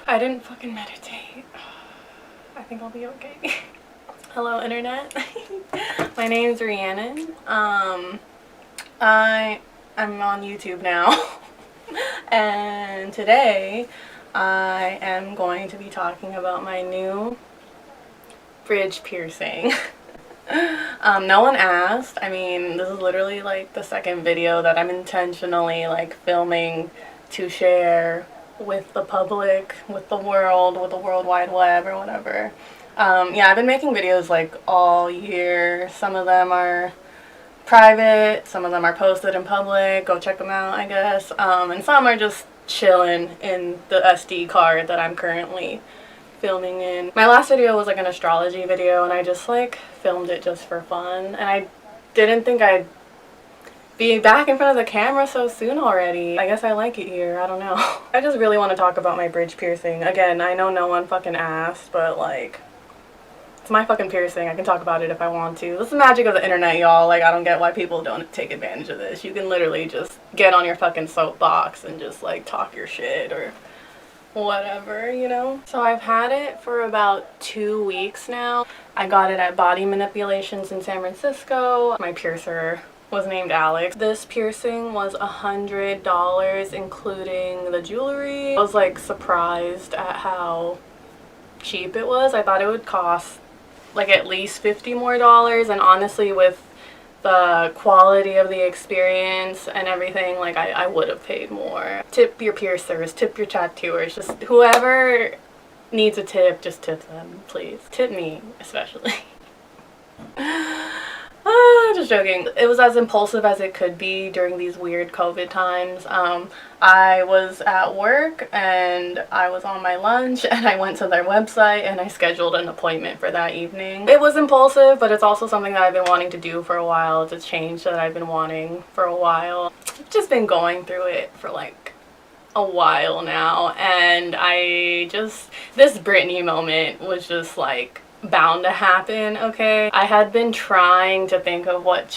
I didn't fucking meditate. I think I'll be okay. Hello, internet. My name's Rhiannon. I'm on YouTube now. And today I am going to be talking about my new bridge piercing. No one asked. I mean, this is literally like the second video that I'm intentionally like filming to share with the public, with the world, with the World Wide Web or whatever. Yeah, I've been making videos like all year. Some of them are private, some of them are posted in public. Go check them out, I guess. And some are just chilling in the SD card that I'm currently filming in. My last video was like an astrology video, and I just like filmed it just for fun, and I didn't think I'd be back in front of the camera so soon already. I guess I like it here, I don't know. I just really want to talk about my bridge piercing. Again, I know no one fucking asked, but like, it's my fucking piercing. I can talk about it if I want to. This is the magic of the internet, y'all. Like, I don't get why people don't take advantage of this. You can literally just get on your fucking soapbox and just like talk your shit or whatever, you know? So I've had it for about 2 weeks now. I got it at Body Manipulations in San Francisco. My piercer was named Alex. This piercing was $100 including the jewelry. I was like surprised at how cheap it was. I thought it would cost like at least $50 more, and honestly with the quality of the experience and everything, like I would have paid more. Tip your piercers, tip your tattooers, just whoever needs a tip, just tip them, please. Tip me, especially. Just joking. It was as impulsive as it could be during these weird COVID times. I was at work and I was on my lunch and I went to their website and I scheduled an appointment for that evening. It was impulsive, but it's also something that I've been wanting to do for a while. It's a change that I've been wanting for a while. I've just been going through it for like a while now, and this Britney moment was just like bound to happen, okay? I had been trying to think of what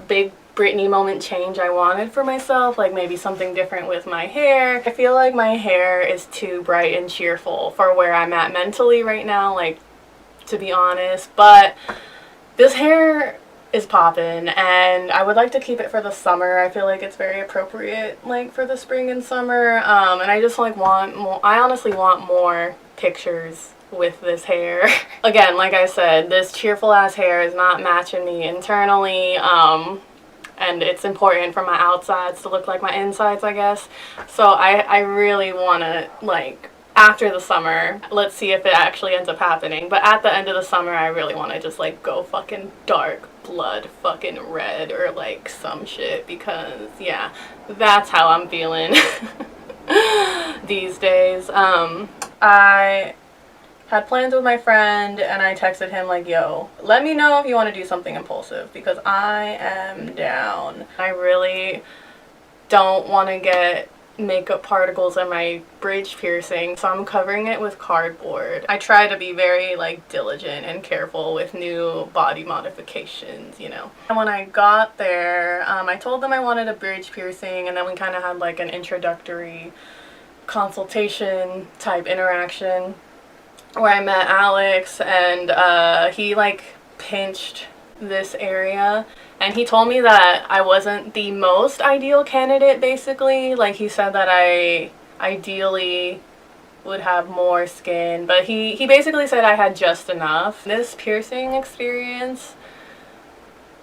big Britney moment change I wanted for myself, like maybe something different with my hair. I feel like my hair is too bright and cheerful for where I'm at mentally right now, like, to be honest, but this hair is poppin', and I would like to keep it for the summer. I feel like it's very appropriate, like, for the spring and summer, and I just, like, I honestly want more pictures with this hair. Again, like I said, this cheerful ass hair is not matching me internally, and it's important for my outsides to look like my insides, I guess. So I really want to, like, after the summer, let's see if it actually ends up happening, but at the end of the summer I really want to just like go fucking dark blood fucking red or like some shit, because yeah, that's how I'm feeling these days. I had plans with my friend and I texted him like, yo, let me know if you want to do something impulsive because I am down. I really don't want to get makeup particles in my bridge piercing, so I'm covering it with cardboard. I try to be very like diligent and careful with new body modifications, you know. And when I got there, I told them I wanted a bridge piercing, and then we kind of had like an introductory consultation type interaction where I met Alex, and he like pinched this area, and he told me that I wasn't the most ideal candidate, basically. Like, he said that I ideally would have more skin, but he basically said I had just enough. This piercing experience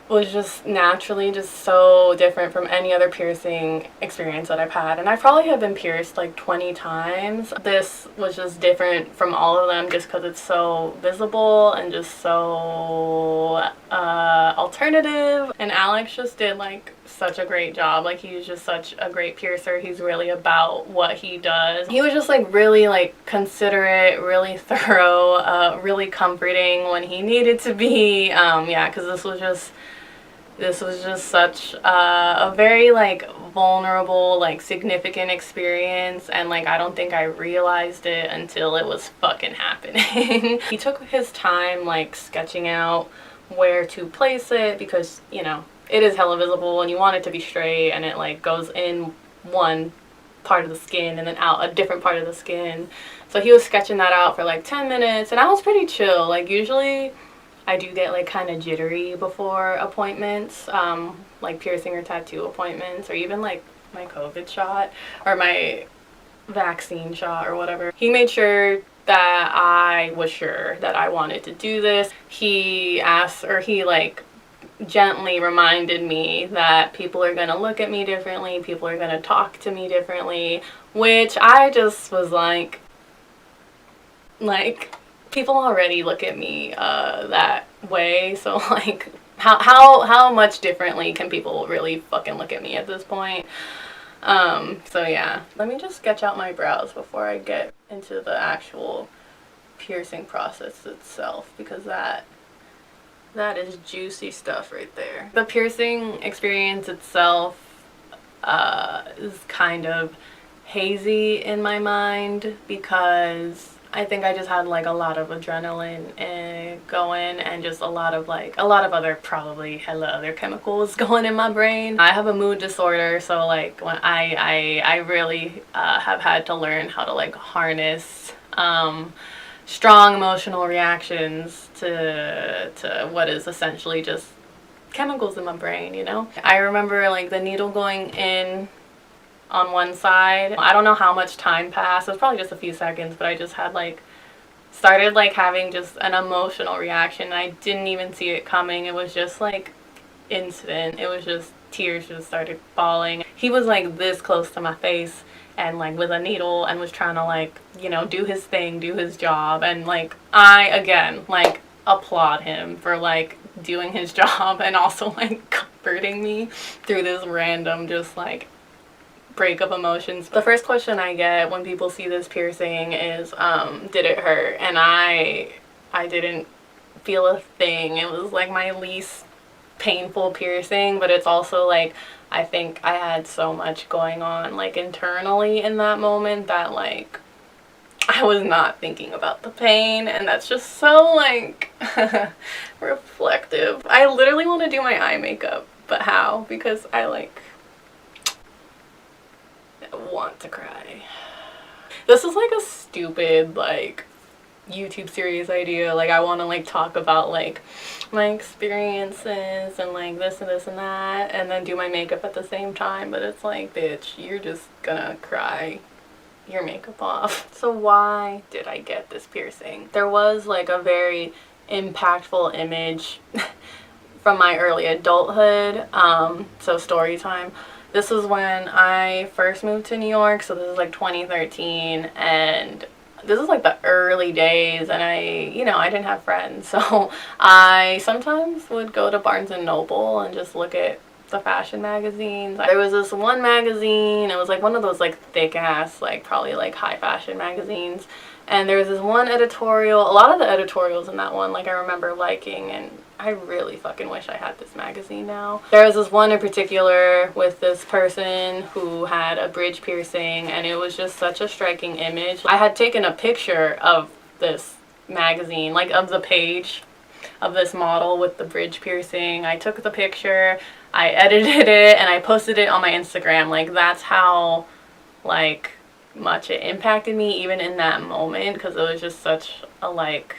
was just naturally just so different from any other piercing experience that I've had, and I probably have been pierced like 20 times. This was just different from all of them just because it's so visible and just so alternative, and Alex just did like such a great job. Like, he's just such a great piercer. He's really about what he does. He was just like really like considerate, really thorough, really comforting when he needed to be. Yeah, because this was just such a very like vulnerable, like significant experience, and like I don't think I realized it until it was fucking happening. He took his time like sketching out where to place it, because, you know, it is hella visible and you want it to be straight, and it like goes in one part of the skin and then out a different part of the skin. So he was sketching that out for like 10 minutes and I was pretty chill. Like usually I do get like kind of jittery before appointments, like piercing or tattoo appointments, or even like my COVID shot or my vaccine shot or whatever. He made sure that I was sure that I wanted to do this. He asked, or he like gently reminded me that people are gonna look at me differently, people are gonna talk to me differently, which I just was like people already look at me that way, so like how much differently can people really fucking look at me at this point? So yeah, let me just sketch out my brows before I get into the actual piercing process itself, because that is juicy stuff right there. The piercing experience itself is kind of hazy in my mind because I think I just had like a lot of adrenaline going, and just a lot of other, probably hella other chemicals going in my brain. I have a mood disorder, so like when I really have had to learn how to like harness strong emotional reactions to what is essentially just chemicals in my brain, you know? I remember like the needle going in on one side. I don't know how much time passed. It was probably just a few seconds, but I just had like started like having just an emotional reaction. I didn't even see it coming. It was just like instant. It was just tears just started falling. He was like this close to my face and like with a needle and was trying to like, you know, do his thing, do his job, and like I again like applaud him for like doing his job and also like comforting me through this random just like break of emotions. The first question I get when people see this piercing is did it hurt? And I didn't feel a thing. It was like my least painful piercing, but it's also like I think I had so much going on like internally in that moment that like I was not thinking about the pain, and that's just so like reflective. I literally want to do my eye makeup, but how? Because I like want to cry. This is like a stupid like YouTube series idea. Like I want to like talk about like my experiences and like this and this and that, and then do my makeup at the same time, but it's like, bitch, you're just gonna cry your makeup off. So why did I get this piercing? There was like a very impactful image from my early adulthood. So story time. This was when I first moved to New York, so this is like 2013, and this is like the early days, and I didn't have friends, so I sometimes would go to Barnes and Noble and just look at the fashion magazines. There was this one magazine, it was like one of those like thick ass, like probably like high fashion magazines, and there was this one editorial. A lot of the editorials in that one like I remember liking, and I really fucking wish I had this magazine now. There was this one in particular with this person who had a bridge piercing, and it was just such a striking image. I had taken a picture of this magazine, like of the page of this model with the bridge piercing. I took the picture, I edited it, and I posted it on my Instagram. Like that's how like much it impacted me even in that moment, because it was just such a like,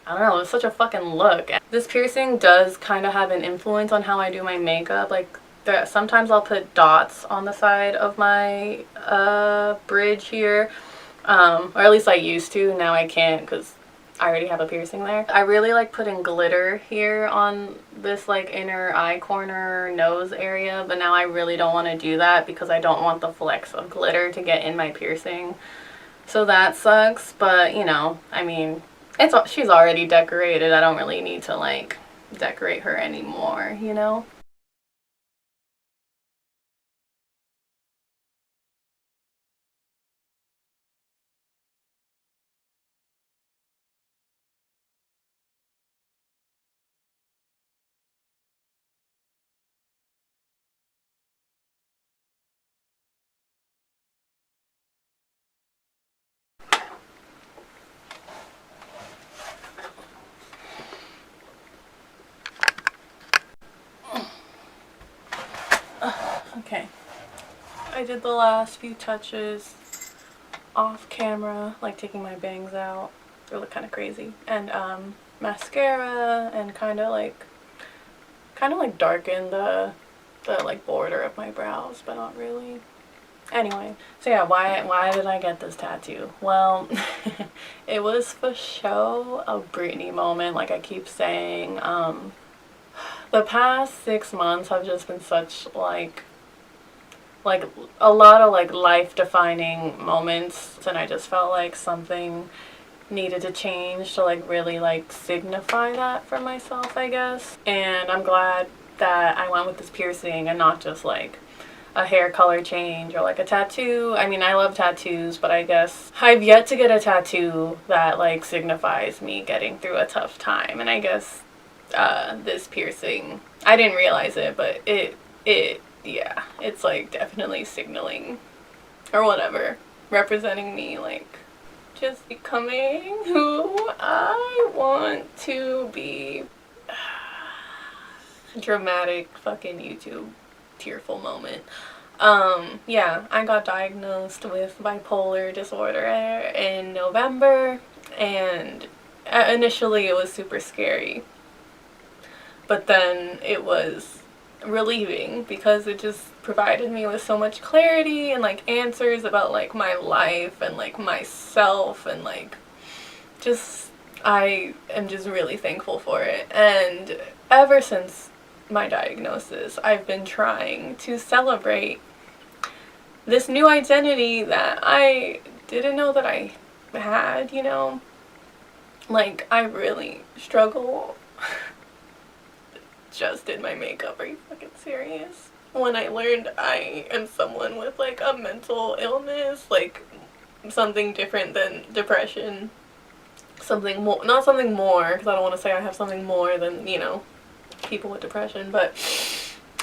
I don't know, it was such a fucking look. This piercing does kind of have an influence on how I do my makeup. Like sometimes I'll put dots on the side of my bridge here, or at least I used to. Now I can't because I already have a piercing there. I really like putting glitter here on this like inner eye corner nose area, but now I really don't want to do that because I don't want the flecks of glitter to get in my piercing. So that sucks, but you know, I mean, she's already decorated. I don't really need to like decorate her anymore, you know? I did the last few touches off camera, like taking my bangs out. They look kind of crazy. And mascara, and kind of like darken the like border of my brows, but not really. Anyway, so yeah, why did I get this tattoo? Well, it was for show, a Britney moment, like I keep saying. The past 6 months have just been such like a lot of like life-defining moments, and I just felt like something needed to change to like really like signify that for myself, I guess. And I'm glad that I went with this piercing and not just like a hair color change or like a tattoo. I mean, I love tattoos, but I guess I've yet to get a tattoo that like signifies me getting through a tough time. And I guess this piercing, I didn't realize it, but yeah, it's like definitely signaling or whatever, representing me, like just becoming who I want to be. Dramatic fucking YouTube tearful moment. Yeah, I got diagnosed with bipolar disorder in November, and initially it was super scary, but then it was relieving because it just provided me with so much clarity and like answers about like my life and like myself, and like just I am just really thankful for it. And ever since my diagnosis, I've been trying to celebrate this new identity that I didn't know that I had, you know? Like, I really struggle. Just did my makeup, are you fucking serious? When I learned I am someone with like a mental illness, like something different than depression, something more, not something more, because I don't want to say I have something more than, you know, people with depression, but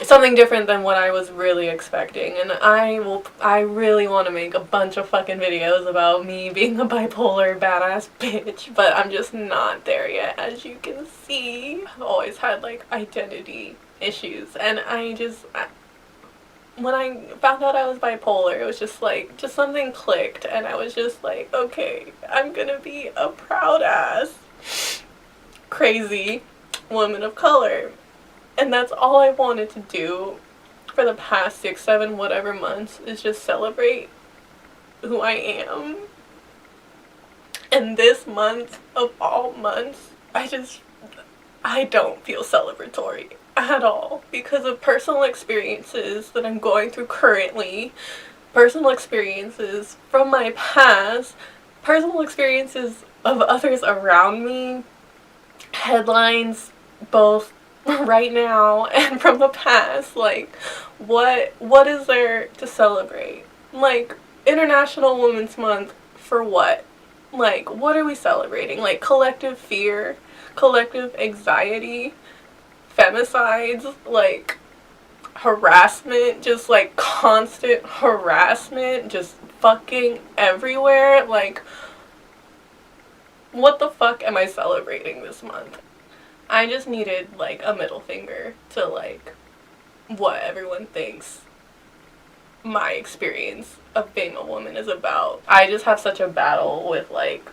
something different than what I was really expecting. And I really want to make a bunch of fucking videos about me being a bipolar badass bitch, but I'm just not there yet. As you can see, I've always had like identity issues, and when I found out I was bipolar, it was just like, just something clicked, and I was just like, okay, I'm gonna be a proud ass crazy woman of color. And that's all I wanted to do for the past 6, 7, whatever months, is just celebrate who I am. And this month, of all months, I don't feel celebratory at all because of personal experiences that I'm going through currently, personal experiences from my past, personal experiences of others around me, headlines both right now and from the past. Like, what is there to celebrate? Like, International Women's Month for what? Like, what are we celebrating? Like, collective fear, collective anxiety, femicides, like harassment, just like constant harassment, just fucking everywhere. Like, what the fuck am I celebrating this month? I just needed like a middle finger to like what everyone thinks my experience of being a woman is about. I just have such a battle with like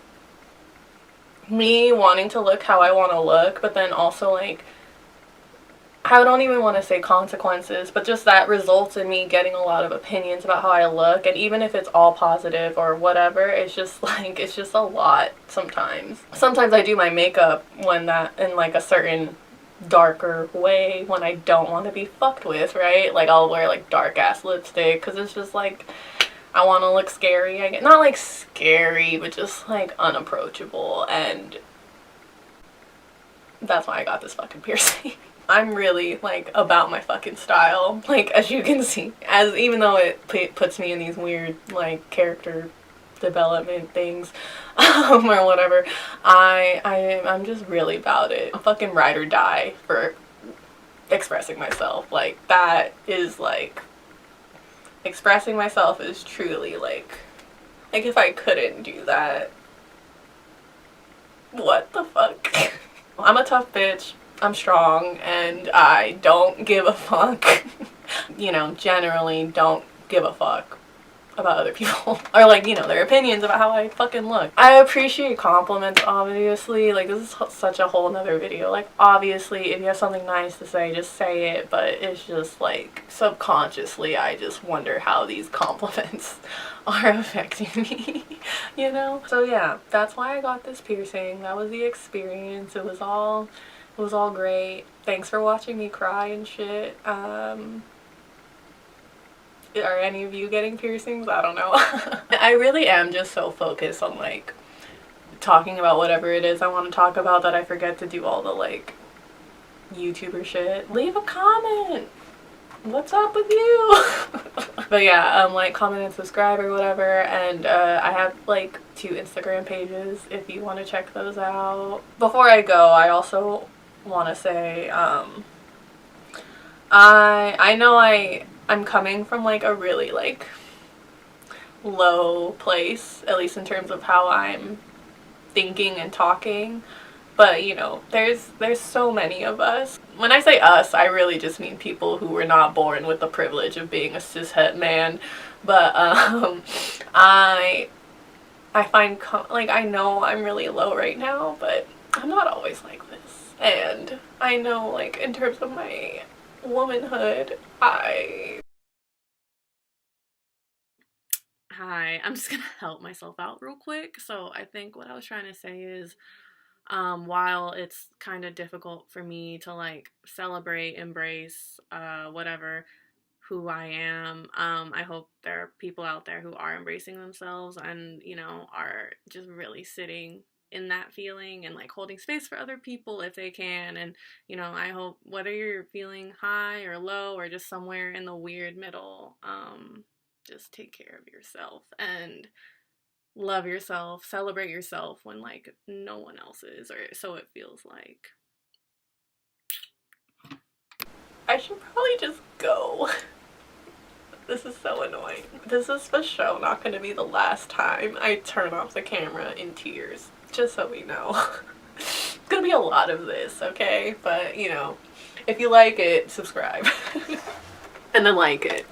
me wanting to look how I want to look, but then also like, I don't even want to say consequences, but just that results in me getting a lot of opinions about how I look. And even if it's all positive or whatever, it's just like, it's just a lot sometimes. Sometimes I do my makeup when that, in like a certain darker way, when I don't want to be fucked with, right? Like, I'll wear like dark ass lipstick because it's just like, I want to look scary. I get, not like scary, but just like unapproachable. And that's why I got this fucking piercing. I'm really like about my fucking style, like, as you can see, as even though it puts me in these weird like character development things or whatever, I'm just really about it. I'm fucking ride or die for expressing myself. Like, that is like, expressing myself is truly like if I couldn't do that, what the fuck? I'm a tough bitch. I'm strong, and I don't give a fuck. You know, generally don't give a fuck about other people or like, you know, their opinions about how I fucking look. I appreciate compliments, obviously. Like, this is such a whole nother video. Like, obviously if you have something nice to say, just say it, but it's just like subconsciously I just wonder how these compliments are affecting me, you know? So yeah, that's why I got this piercing. That was the experience. It was all great. Thanks for watching me cry and shit. Are any of you getting piercings? I don't know. I really am just so focused on like talking about whatever it is I want to talk about that I forget to do all the like YouTuber shit. Leave a comment. What's up with you? But yeah, like comment and subscribe or whatever, and I have like 2 Instagram pages if you want to check those out. Before I go, I also want to say I know I'm coming from like a really like low place, at least in terms of how I'm thinking and talking, but you know, there's so many of us. When I say us, I really just mean people who were not born with the privilege of being a cishet man. But I find like, I know I'm really low right now, but I'm not always like this, and I know like in terms of my womanhood, Hi, I'm just gonna help myself out real quick. So I think what I was trying to say is, while it's kind of difficult for me to like celebrate, embrace, whatever, who I am, I hope there are people out there who are embracing themselves and, you know, are just really sitting in that feeling and like holding space for other people if they can. And, you know, I hope whether you're feeling high or low or just somewhere in the weird middle, just take care of yourself and love yourself, celebrate yourself when like no one else is, or so it feels like. I should probably just go. This is so annoying. This is for sure not going to be the last time I turn off the camera in tears, just so we know. It's gonna be a lot of this, okay? But you know, if you like it, subscribe. And then like it.